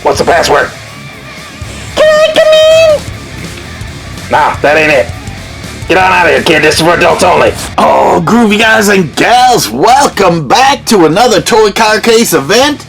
What's the password? Can I come in? Nah, that ain't it. Get on out of here, kid. This is for adults only. Oh, groovy guys and gals, welcome back to another Toy Car Case event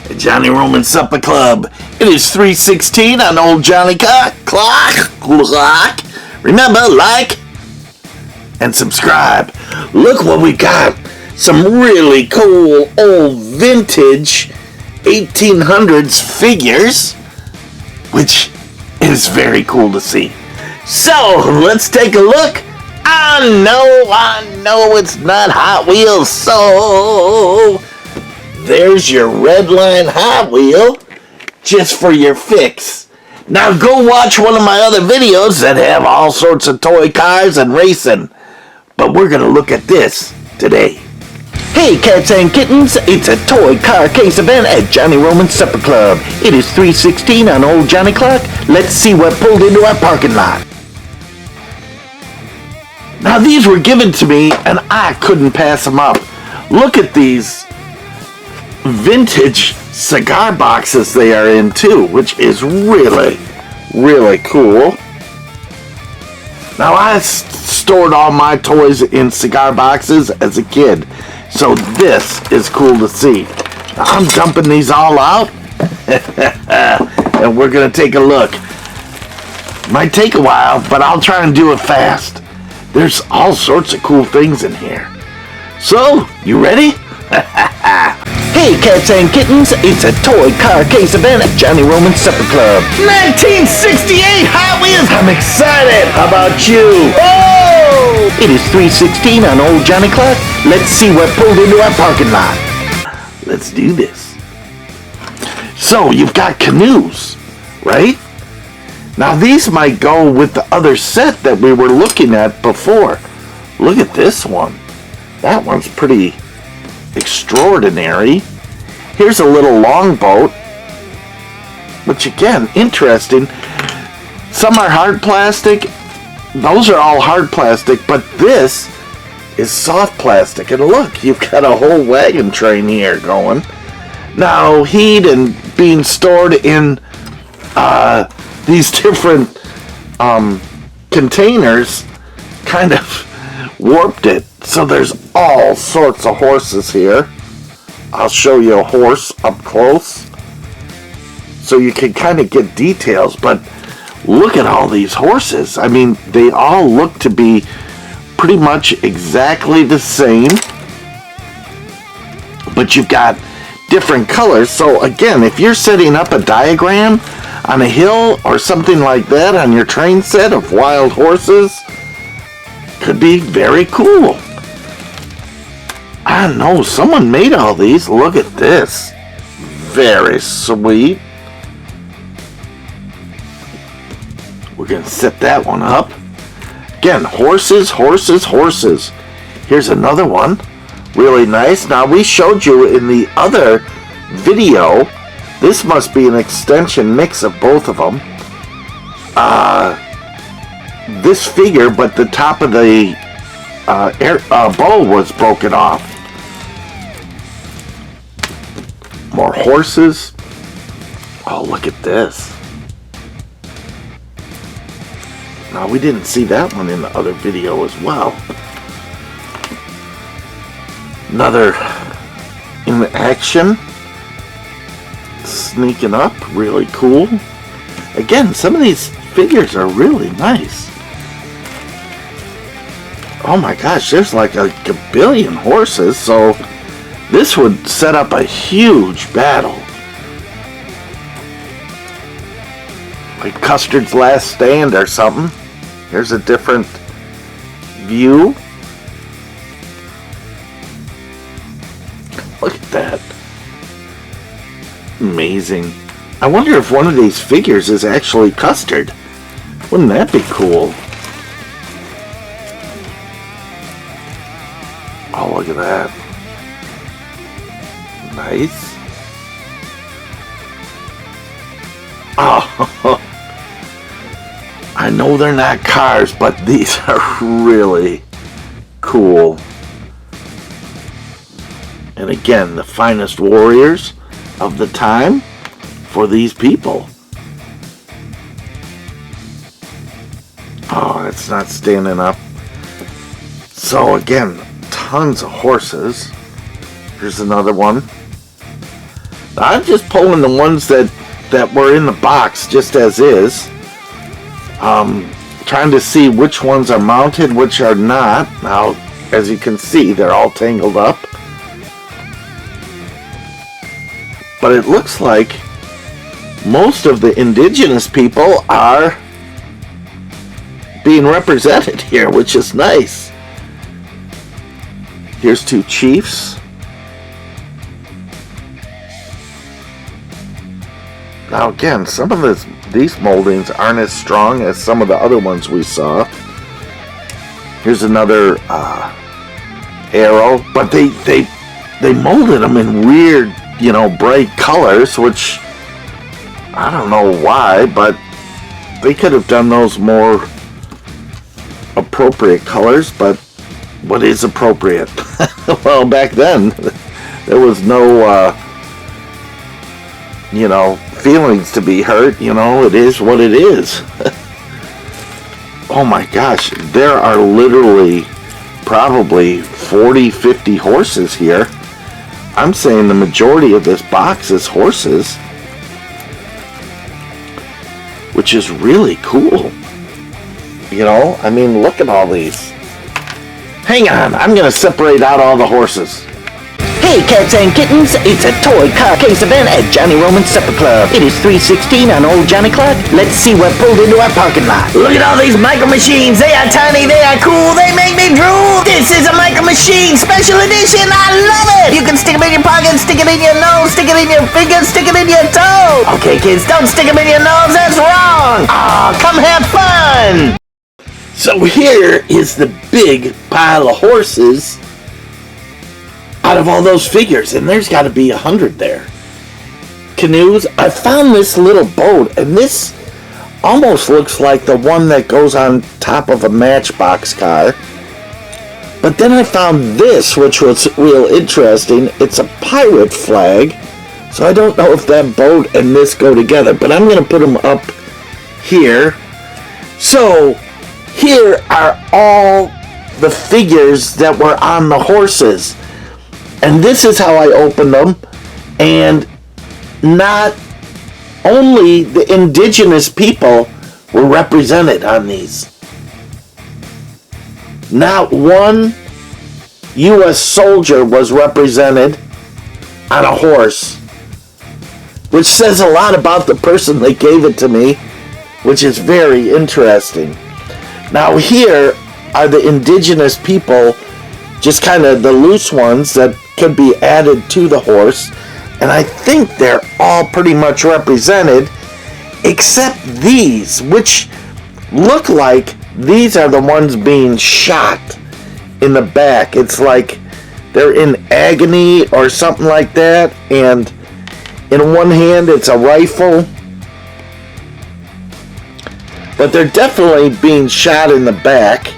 at Johnny Roman Supper Club. It is 3:16 on old Johnny Clock. Remember, like and subscribe. Look what we got. Some really cool old vintage 1800s figures, which is very cool to see. So, let's take a look. I know it's not Hot Wheels, so there's your red line Hot Wheel just for your fix. Now go watch one of my other videos that have all sorts of toy cars and racing, but we're gonna look at this today. Hey cats and kittens, it's a toy car case event at Johnny Roman Supper Club. It is 3:16 on old Johnny Clock. Let's see what pulled into our parking lot. Now these were given to me and I couldn't pass them up. Look at these vintage cigar boxes they are in too, which is really, really cool. Now I stored all my toys in cigar boxes as a kid, so this is cool to see. Now I'm dumping these all out and we're gonna take a look. Might take a while, but I'll try and do it fast. There's all sorts of cool things in here. So, you ready? Hey cats and kittens, it's a toy car case event at Johnny Roman Supper Club. 1968 Hot Wheels! I'm excited! How about you? Oh! It is 3:16 on old Johnny Clock. Let's see what pulled into our parking lot. Let's do this. So, you've got canoes, right? Now these might go with the other set that we were looking at before. Look at this one. That one's pretty extraordinary. Here's a little longboat, which again, interesting. Some are hard plastic. Those are all hard plastic, but this is soft plastic. And look, you've got a whole wagon train here going. Now, heat and being stored in these different containers kind of warped it. So there's all sorts of horses here. I'll show you a horse up close so you can kind of get details, but look at all these horses. I mean, they all look to be pretty much exactly the same, but you've got different colors. So again, if you're setting up a diagram on a hill or something like that on your train set of wild horses, could be very cool. I know, someone made all these. Look at this. Very sweet. We're going to set that one up. Again, horses, horses, horses. Here's another one. Really nice. Now, we showed you in the other video, this must be an extension mix of both of them. This figure, but the top of the bow was broken off. More horses. Oh, look at this. Now, we didn't see that one in the other video as well. Another in action. Sneaking up. Really cool. Again, some of these figures are really nice. Oh my gosh, there's like a billion horses, so this would set up a huge battle. Like Custard's Last Stand or something. Here's a different view. Look at that. Amazing. I wonder if one of these figures is actually Custard. Wouldn't that be cool? Oh, look at that. Nice. Oh, I know they're not cars, but these are really cool. And again, the finest warriors of the time. for these people. Oh, it's not standing up. So again, tons of horses. Here's another one. I'm just pulling the ones that were in the box just as is. Trying to see which ones are mounted, which are not. Now, as you can see, they're all tangled up. But it looks like most of the indigenous people are being represented here, which is nice. Here's two chiefs. Now again, some of these moldings aren't as strong as some of the other ones we saw. Here's another arrow, but they molded them in weird, bright colors, which I don't know why, but they could have done those more appropriate colors. But what is appropriate? Well, back then there was no feelings to be hurt. It is what it is. Oh my gosh, there are literally probably 40-50 horses here. I'm saying the majority of this box is horses, which is really cool. Look at all these. Hang on, I'm gonna separate out all the horses. Hey cats and kittens, it's a toy car case event at Johnny Roman's Supper Club. It is 3:16 on Old Johnny Clock. Let's see what pulled into our parking lot. Look at all these micro machines. They are tiny, they are cool, they make me drool. This is a micro machine special edition. I love it. You can stick them in your pocket, stick it in your nose, stick it in your fingers, stick it in your toe. Okay kids, don't stick them in your nose, that's wrong. Aw, come have fun. So here is the big pile of horses out of all those figures, and there's got to be 100 there. Canoes. I found this little boat, and this almost looks like the one that goes on top of a Matchbox car. But then I found this, which was real interesting. It's a pirate flag, so I don't know if that boat and this go together, but I'm going to put them up here. So here are all the figures that were on the horses. And this is how I opened them. And not only the indigenous people were represented on these. Not one U.S. soldier was represented on a horse. Which says a lot about the person that gave it to me, which is very interesting. Now here are the indigenous people, just kind of the loose ones that could be added to the horse, and I think they're all pretty much represented except these, which look like these are the ones being shot in the back. It's like they're in agony or something like that, and in one hand it's a rifle, but they're definitely being shot in the back.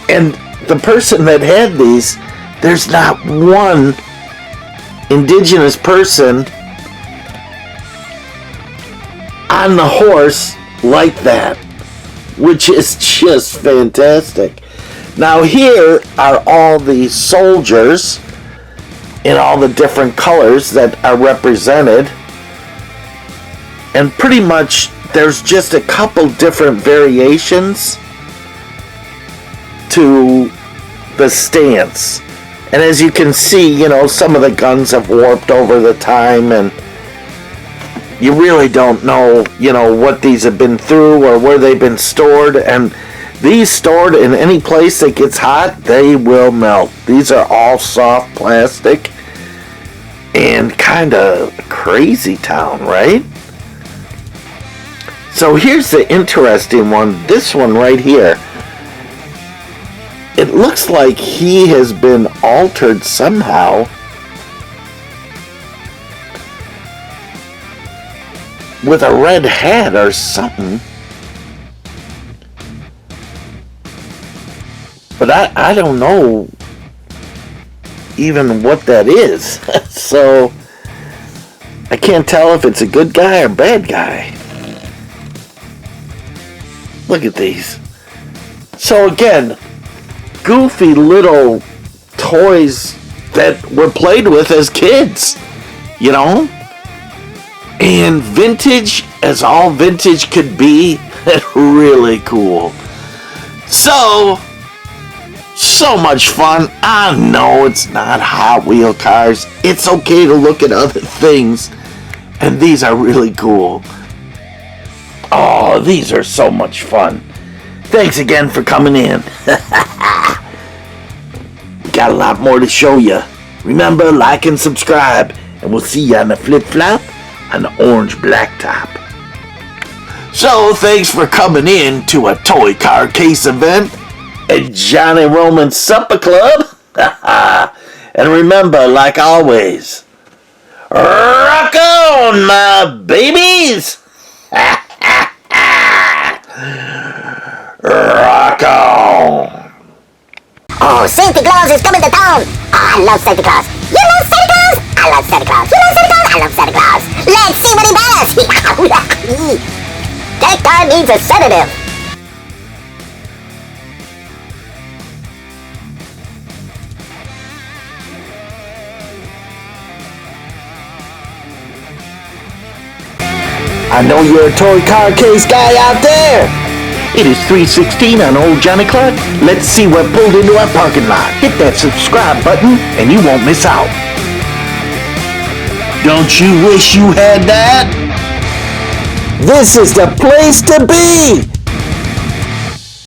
And the person that had these, there's not one indigenous person on the horse like that, which is just fantastic. Now here are all the soldiers in all the different colors that are represented, and pretty much there's just a couple different variations to the stance. And as you can see, some of the guns have warped over the time, and you really don't know, what these have been through or where they've been stored. And these stored in any place that gets hot, they will melt. These are all soft plastic, and kind of crazy town, right? So here's the interesting one. This one right here. It looks like he has been altered somehow with a red hat or something. But I don't know even what that is. So I can't tell if it's a good guy or bad guy. Look at these. So again, goofy little toys that were played with as kids, you know? And vintage, as all vintage could be, really cool. So much fun. I know it's not Hot Wheel cars. It's okay to look at other things. And these are really cool. Oh, these are so much fun. Thanks again for coming in. Got a lot more to show you. Remember, like and subscribe. And we'll see you on the flip-flop on the orange blacktop. So, thanks for coming in to a toy car case event at Johnny Roman's Supper Club. And remember, like always, rock on, my babies! Rock on! Oh, Santa Claus is coming to town! Oh, I love Santa Claus! You love Santa Claus? I love Santa Claus! You love Santa Claus? I love Santa Claus! Let's see what he does! That guy needs a sedative! I know you're a toy car case guy out there. It is 3:16 on Old Johnny Clock. Let's see what pulled into our parking lot. Hit that subscribe button and you won't miss out. Don't you wish you had that? This is the place to be.